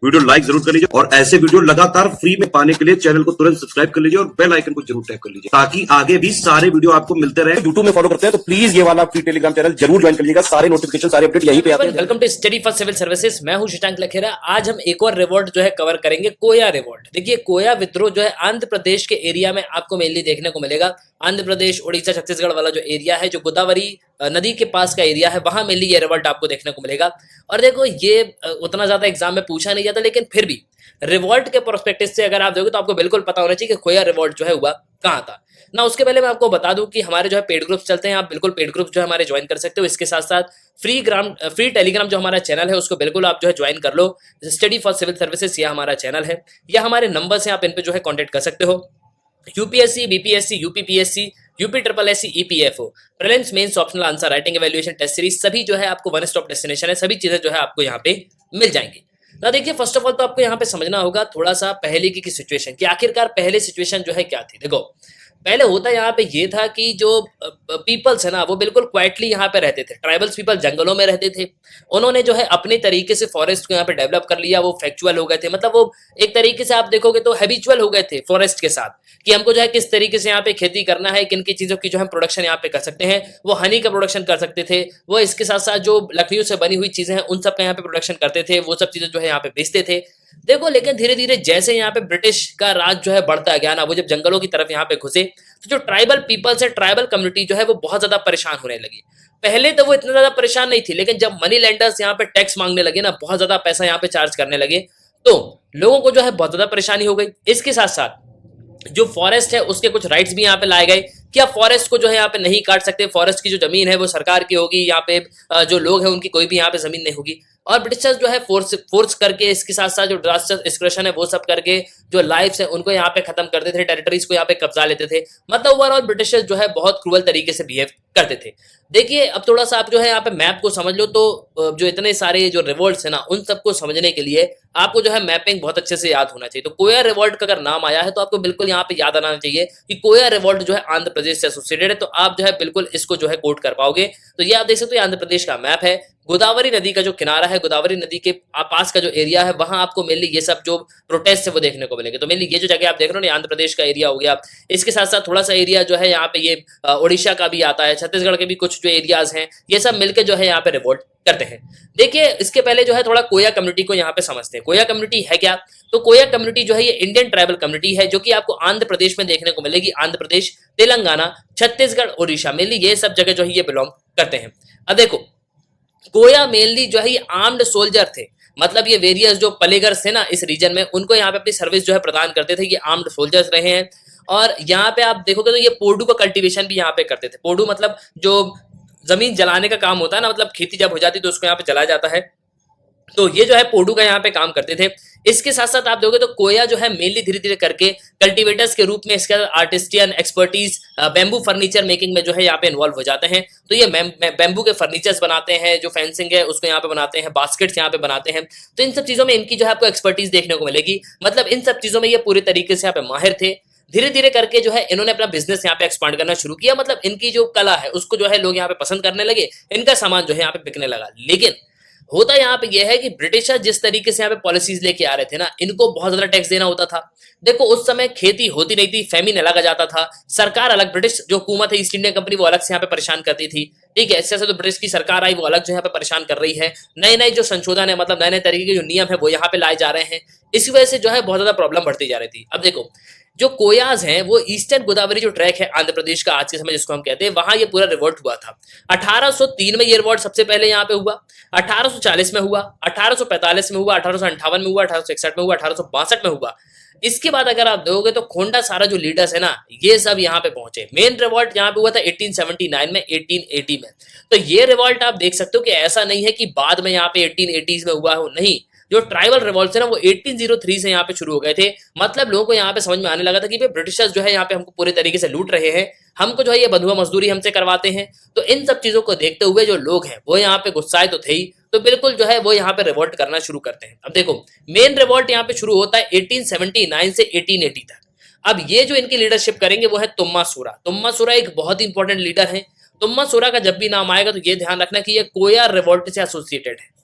Video like जरूर कर लीजिए और ऐसे वीडियो लगातार फ्री में पाने के लिए चैनल को तुरंत सब्सक्राइब कर लीजिए और बेल आइकन को जरूर टैप कर लीजिए ताकि आगे भी सारे वीडियो आपको मिलते रहे। यूट्यूब में फॉलो करते हैं तो प्लीज ये वाला फ्री टेलीग्राम चैनल जरूर ज्वाइन कर लीजिएगा, सारे नोटिफिकेशन सारे अपडेट यहीं पे आते हैं। Welcome to study for civil services. मैं हूं शशांक लखेरा। आज हम एक और रिवॉल्ट जो है कवर करेंगे, कोया रिवॉल्ट। देखिए, कोया विद्रोह जो है आंध्र प्रदेश के एरिया में आपको मेनली देखने को मिलेगा। आंध्र प्रदेश, उड़ीसा, छत्तीसगढ़ वाला जो एरिया है, जो गोदावरी नदी के पास का एरिया है, वहां मेनली ये रिवॉल्ट आपको देखने को मिलेगा। और देखो, ये उतना ज्यादा एग्जाम में पूछा नहीं जाता, लेकिन फिर भी रिवॉल्ट के प्रोस्पेक्टिव से अगर आप देखोगे तो आपको बिल्कुल पता होना चाहिए कि कोया रिवॉल्ट जो है हुआ कहाँ था ना। उसके पहले मैं आपको बता दूं कि हमारे जो है पेड ग्रुप्स चलते हैं, आप बिल्कुल पेड ग्रुप्स जो है हमारे ज्वाइन कर सकते हो। इसके साथ साथ फ्री टेलीग्राम जो हमारा चैनल है उसको बिल्कुल आप जो है ज्वाइन कर लो। स्टडी फॉर सिविल सर्विसेज यह हमारा चैनल है, या हमारे नंबर्स हैं, आप इन पे जो है कॉन्टेक्ट कर सकते हो। UPSC, BPSC, UPPSC, UP triple SC, EPFO, prelims, mains, optional answer writing, evaluation, test series, सभी जो है आपको वन स्टॉप डेस्टिनेशन है। सभी चीजें जो है आपको यहाँ पे मिल जाएंगी ना। देखिए, फर्स्ट ऑफ ऑल तो आपको यहाँ पे समझना होगा थोड़ा सा पहले की सिचुएशन कि आखिरकार पहले सिचुएशन जो है क्या थी। देखो, पहले होता यहाँ पे ये था कि जो पीपल्स है ना, वो बिल्कुल क्वाइटली यहाँ पे रहते थे। ट्राइबल्स पीपल जंगलों में रहते थे। उन्होंने जो है अपने तरीके से फॉरेस्ट को यहाँ पे डेवलप कर लिया। वो फैक्चुअल हो गए थे, मतलब वो एक तरीके से आप देखोगे तो हैबिचुअल हो गए थे फॉरेस्ट के साथ, कि हमको जो है किस तरीके से यहाँ पे खेती करना है, किन की चीजों की जो हम प्रोडक्शन यहाँ पे कर सकते हैं। वो हनी का प्रोडक्शन कर सकते थे, वो इसके साथ साथ जो लकड़ियों से बनी हुई चीजें हैं उन सब का यहाँ पे प्रोडक्शन करते थे। वो सब चीजें जो है यहाँ पे बेचते थे। देखो, लेकिन धीरे धीरे जैसे यहाँ पे ब्रिटिश का राज जो है बढ़ता गया ना, वो जब जंगलों की तरफ यहाँ पे घुसे तो जो ट्राइबल पीपल्स है, ट्राइबल कम्युनिटी जो है वो बहुत ज्यादा परेशान होने लगी। पहले तो वो इतना ज्यादा परेशान नहीं थी, लेकिन जब मनी लैंडर्स यहाँ पे टैक्स मांगने लगे ना, बहुत ज्यादा पैसा यहाँ पे चार्ज करने लगे, तो लोगों को जो है बहुत ज्यादा परेशानी हो गई। इसके साथ साथ जो फॉरेस्ट है उसके कुछ राइट्स भी यहाँ पे लाए गए कि आप फॉरेस्ट को जो है यहाँ पे नहीं काट सकते। फॉरेस्ट की जो जमीन है वो सरकार की होगी, यहाँ पे जो लोग हैं उनकी कोई भी यहाँ पे जमीन नहीं होगी। और ब्रिटिशर्स जो है फोर्स करके, इसके साथ साथ जो ड्रास्टिक एक्सक्रेशन है वो सब करके जो लाइफ्स है उनको यहाँ पे खत्म करते थे, टेरिटरीज को यहाँ पे कब्जा लेते थे। मतलब ओवरऑल ब्रिटिशर्स जो है बहुत क्रूअल तरीके से बिहेव करते थे। देखिए, अब थोड़ा सा आप जो है यहाँ पे मैप को समझ लो तो जो इतने सारे जो रिवॉल्ट्स है ना, उन सबको समझने के लिए आपको जो है मैपिंग बहुत अच्छे से याद होना चाहिए। तो कोया रिवॉल्ट का अगर नाम आया है तो आपको बिल्कुल यहाँ पे याद आना चाहिए कि कोया रिवॉल्ट जो है आंध्र प्रदेश से एसोसिएटेड है। तो आप जो है बिल्कुल इसको जो है कोट कर पाओगे। तो ये आप देख सकते हो, आंध्र प्रदेश का मैप है। गोदावरी नदी का जो किनारा है, गोदावरी नदी के पास का जो एरिया है, वहां आपको मेनली ये सब जो प्रोटेस्ट है वो देखने को मिलेंगे। तो मेनली ये जो जगह आप देख रहे हो ना, आंध्र प्रदेश का एरिया हो गया। इसके साथ साथ थोड़ा सा एरिया जो है यहाँ पे ये उड़ीसा का भी आता है, छत्तीसगढ़ के भी कुछ जो एरियाज हैं, ये सब मिलकर जो है यहाँ पे रिवोल्ट करते हैं। देखिए, इसके पहले जो है थोड़ा कोया कम्युनिटी को यहाँ पे समझते हैं। कोया कम्युनिटी है क्या? तो कोया कम्युनिटी जो है ये इंडियन ट्राइबल कम्युनिटी है, जो कि आपको आंध्र प्रदेश में देखने को मिलेगी। आंध्र प्रदेश, तेलंगाना, छत्तीसगढ़, उड़ीसा, मेनली ये सब जगह जो है ये बिलोंग करते हैं। अब देखो, कोया मेनली जो है ये आर्म्ड सोल्जर थे। मतलब ये वेरियस जो पलेगर्स थे ना इस रीजन में, उनको यहाँ पे अपनी सर्विस जो है प्रदान करते थे। ये आर्म्ड सोल्जर्स रहे हैं। और यहाँ पे आप देखोगे तो ये पोडू का कल्टीवेशन भी यहाँ पे करते थे। पोडू मतलब जो जमीन जलाने का काम होता है ना, मतलब खेती जब हो जाती तो उसको यहाँ पे जलाया जाता है। तो ये जो है पोडू का यहाँ पे काम करते थे। इसके साथ साथ आप देखोगे तो कोया जो है मेनली धीरे धीरे करके कल्टीवेटर्स के रूप में, इसके आर्टिस्टियन एक्सपर्टीज बैम्बू फर्नीचर मेकिंग में जो है यहाँ पे इन्वॉल्व हो जाते हैं। तो ये बैम्बू के फर्नीचर्स बनाते हैं, जो फेंसिंग है उसको यहाँ पे बनाते हैं, बास्केट्स यहाँ पे बनाते हैं। तो इन सब चीजों में इनकी जो है आपको एक्सपर्टीज देखने को मिलेगी। मतलब इन सब चीजों में ये पूरी तरीके से यहाँ पे माहिर थे। धीरे धीरे करके जो है इन्होंने अपना बिजनेस यहाँ पे एक्सपांड करना शुरू किया। मतलब इनकी जो कला है उसको जो है लोग यहाँ पे पसंद करने लगे, इनका सामान जो है यहाँ पे बिकने लगा। लेकिन होता यहाँ पे यह है कि ब्रिटिशर जिस तरीके से यहाँ पे पॉलिसीज लेके आ रहे थे ना, इनको बहुत ज्यादा टैक्स देना होता था। देखो, उस समय खेती होती नहीं थी, फेमिन अलग आ जाता था, सरकार अलग, ब्रिटिश जो हुकूमत है ईस्ट इंडिया कंपनी वो अलग से यहाँ पे परेशान करती थी। ठीक है, इससे तो ब्रिटिश की सरकार आई वो अलग जो यहाँ पे परेशान कर रही है। नए नए जो संशोधन है, मतलब नए नए तरीके के जो नियम है वो यहाँ पे लाए जा रहे हैं। इसी वजह से जो है बहुत ज्यादा प्रॉब्लम बढ़ती जा रही थी। अब देखो, जो कोयाज हैं वो ईस्टर्न गोदावरी जो ट्रैक है आंध्र प्रदेश का आज के समय जिसको हम कहते हैं, वहां ये पूरा रिवॉल्ट हुआ था। 1803 में ये रिवॉल्ट सबसे पहले यहाँ पे हुआ, 1840 में हुआ, 1845 में हुआ, 1858 में हुआ, 1861 में हुआ, 1862 में हुआ। इसके बाद अगर आप देखोगे तो खोंडा सारा जो लीडर्स है ना, ये सब यहाँ पे पहुंचे। मेन रिवॉल्ट यहाँ पे हुआ था 1879 में, 1880 में। तो ये रिवॉल्ट आप देख सकते हो कि ऐसा नहीं है कि बाद में यहाँ पे 1880s में हुआ हो, नहीं। जो ट्राइबल रिवॉल्ट है ना वो 1803 से यहाँ पे शुरू हो गए थे। मतलब लोगों को यहाँ पे समझ में आने लगा था कि भाई ब्रिटिशर्स जो है यहाँ पे हमको पूरे तरीके से लूट रहे हैं, हमको जो है ये बंधुआ मजदूरी हमसे करवाते हैं। तो इन सब चीजों को देखते हुए जो लोग हैं वो यहाँ पे गुस्साए तो थे ही, तो बिल्कुल जो है वो यहाँ पे रिवॉल्ट करना शुरू करते हैं। अब देखो, मेन रिवॉल्ट यहाँ पे शुरू होता है 1879 से 1880 तक। अब ये जो इनकी लीडरशिप करेंगे वो है तुम्मा सूरा। तुम्मा सूरा एक बहुत ही इंपॉर्टेंट लीडर है। तुम्मा सूरा का जब भी नाम आएगा तो ये ध्यान रखना कि ये कोया रिवॉल्ट से एसोसिएटेड है।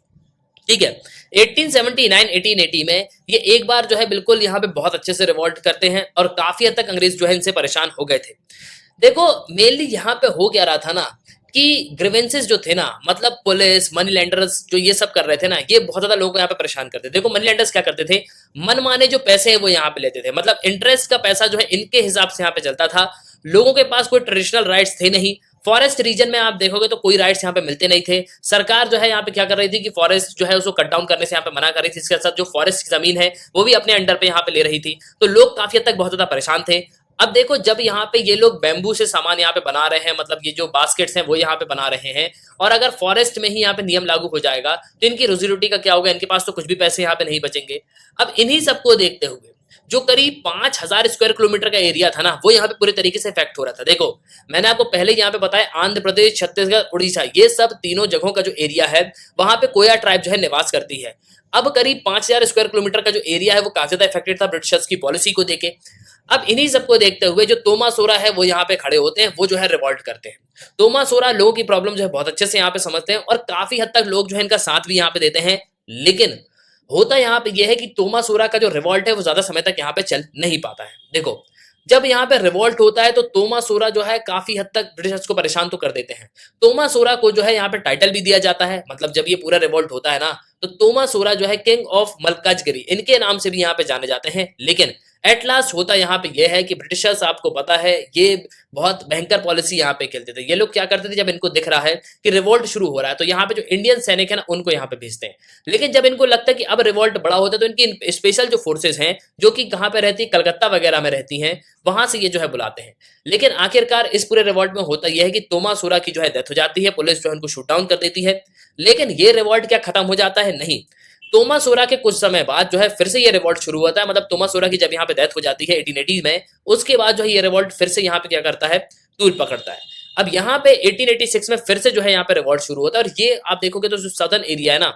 ठीक है। 1879 1880 में ये एक बार जो है बिल्कुल यहाँ पे बहुत अच्छे से रिवॉल्ट करते हैं और काफी हद तक अंग्रेज जो है इनसे परेशान हो गए थे। देखो मेनली यहाँ पे हो क्या रहा था ना कि ग्रीवेंसेस जो थे ना, मतलब पुलिस मनी लैंडर्स जो ये सब कर रहे थे ना, ये बहुत ज्यादा लोगों को यहाँ पे परेशान करते थे। देखो मनी लैंडर्स क्या करते थे, मनमाने जो पैसे हैं वो यहाँ पे लेते थे, मतलब इंटरेस्ट का पैसा जो है इनके हिसाब से यहाँ पे चलता था। लोगों के पास कोई ट्रेडिशनल राइट्स थे नहीं। फॉरेस्ट रीजन में आप देखोगे तो कोई राइट्स यहाँ पे मिलते नहीं थे। सरकार जो है यहाँ पे क्या कर रही थी कि फॉरेस्ट जो है उसको कट डाउन करने से यहाँ पे मना कर रही थी। इसके साथ जो फॉरेस्ट की जमीन है वो भी अपने अंडर पे यहाँ पे ले रही थी। तो लोग काफी हद तक बहुत ज्यादा परेशान थे। अब देखो जब यहाँ पे ये लोग बैम्बू से सामान यहाँ पे बना रहे हैं, मतलब ये जो बास्केट्स हैं वो यहाँ पे बना रहे हैं, और अगर फॉरेस्ट में ही यहाँ पे नियम लागू हो जाएगा तो इनकी रोजी रोटी का क्या होगा, इनके पास तो कुछ भी पैसे यहाँ पे नहीं बचेंगे। अब इन्हीं सबको देखते हुए जो करीब 5000 स्क्वायर किलोमीटर का एरिया था ना, वो यहाँ पे पूरे तरीके से इफेक्ट हो रहा था। देखो मैंने आपको पहले यहाँ पे बताया आंध्र प्रदेश, छत्तीसगढ़, उड़ीसा, ये सब तीनों जगहों का जो एरिया है वहां पे कोया ट्राइब जो है निवास करती है। अब करीब 5000 स्क्वायर किलोमीटर का जो एरिया है वो काफी ज्यादा इफेक्टेड था ब्रिटिशर्स की पॉलिसी को देके। अब इन्हीं सबको देखते हुए जो तोमा सोरा है वो यहाँ पे खड़े होते हैं, वो जो है रिवॉल्ट करते हैं। तोमा सोरा लोगों की प्रॉब्लम जो है बहुत अच्छे से यहाँ पे समझते हैं और काफी हद तक लोग जो है इनका साथ भी यहाँ पे देते हैं। लेकिन होता यहाँ पे यह है कि तोमा सोरा का जो रिवॉल्ट है वो ज्यादा समय तक यहाँ पे चल नहीं पाता है। देखो जब यहाँ पे रिवॉल्ट होता है तो तोमा सोरा जो है काफी हद तक ब्रिटिशर्स को परेशान तो कर देते हैं। तोमा सोरा को जो है यहाँ पे टाइटल भी दिया जाता है, मतलब जब ये पूरा रिवॉल्ट होता है ना तो तोमा सोरा जो है किंग ऑफ मलकाजगिरी इनके नाम से भी यहाँ पे जाने जाते हैं। लेकिन एट लास्ट होता यहाँ पे यह है कि ब्रिटिशर्स, आपको पता है, ये बहुत भयंकर पॉलिसी यहाँ पे खेलते थे। ये लोग क्या करते थे, जब इनको दिख रहा है कि रिवॉल्ट शुरू हो रहा है तो यहाँ पे जो इंडियन सैनिक है ना उनको यहाँ पे भेजते हैं। लेकिन जब इनको लगता है कि अब रिवॉल्ट बड़ा होता है तो इनकी स्पेशल जो फोर्सेस हैं जो कि कहाँ पे रहती है, कलकत्ता वगैरह में रहती हैं, वहां से ये जो है बुलाते हैं। लेकिन आखिरकार इस पूरे रिवॉल्ट में होता यह है कि तोमा सोरा की जो है डेथ हो जाती है, पुलिस जो है उनको शूट डाउन कर देती है। लेकिन ये रिवॉल्ट क्या खत्म हो जाता है? नहीं। तोमा सोरा के कुछ समय बाद जो है फिर से ये रिवॉल्ट शुरू होता है। मतलब तोमा सोरा की जब यहाँ पे डेथ हो जाती है 1880 में, उसके बाद जो है ये रिवॉल्ट फिर से यहाँ पे क्या करता है, तूल पकड़ता है। अब यहाँ पे 1886 में फिर से जो है यहाँ पे रिवॉल्ट शुरू होता है। और ये आप देखोगे तो जो सदर्न एरिया है ना,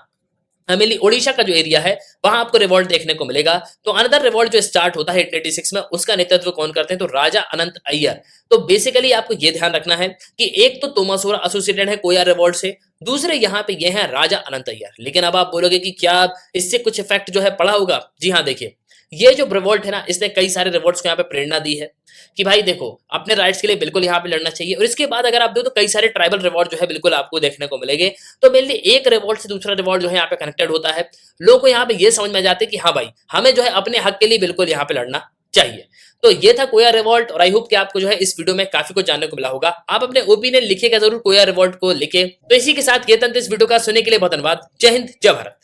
मेनली ओडिशा का जो एरिया है वहां आपको रिवॉल्ट देखने को मिलेगा। तो अनदर रिवॉल्ट जो स्टार्ट होता है 1886 में, उसका नेतृत्व कौन करते हैं? तो राजा अनंत अय्यर। तो बेसिकली आपको ये ध्यान रखना है कि एक तो तोमा सोरा एसोसिएटेड है कोया रिवॉल्ट से, दूसरे यहाँ पे ये है राजा अनंत अय्यर। लेकिन अब आप बोलोगे कि क्या इससे कुछ इफेक्ट जो है पड़ा होगा? जी हाँ, देखिए ये जो रिवॉल्ट है ना, इसने कई सारे रिवॉल्ट्स को यहाँ पे प्रेरणा दी है कि भाई देखो अपने राइट्स के लिए बिल्कुल यहाँ पे लड़ना चाहिए। और इसके बाद अगर आप देखो तो कई सारे ट्राइबल रिवॉल्ट जो है बिल्कुल आपको देखने को मिलेंगे। तो मेनली एक रिवॉल्ट से दूसरा रिवॉल्ट जो है यहाँ पे कनेक्टेड होता है। लोगों को यहाँ पे ये समझ में जाते हैं कि हाँ भाई हमें जो है अपने हक के लिए बिल्कुल यहाँ पे लड़ना चाहिए। तो ये था कोया रिवॉल्ट और आई होप कि आपको जो है इस वीडियो में काफी कुछ जानने को मिला होगा। आप अपने ओपिनियन लिखिएगा जरूर कोया रिवॉल्ट को लेके। तो इसी के साथ ये तंत्र इस वीडियो का सुनने के लिए बहुत धन्यवाद। जय हिंद, जय भारत।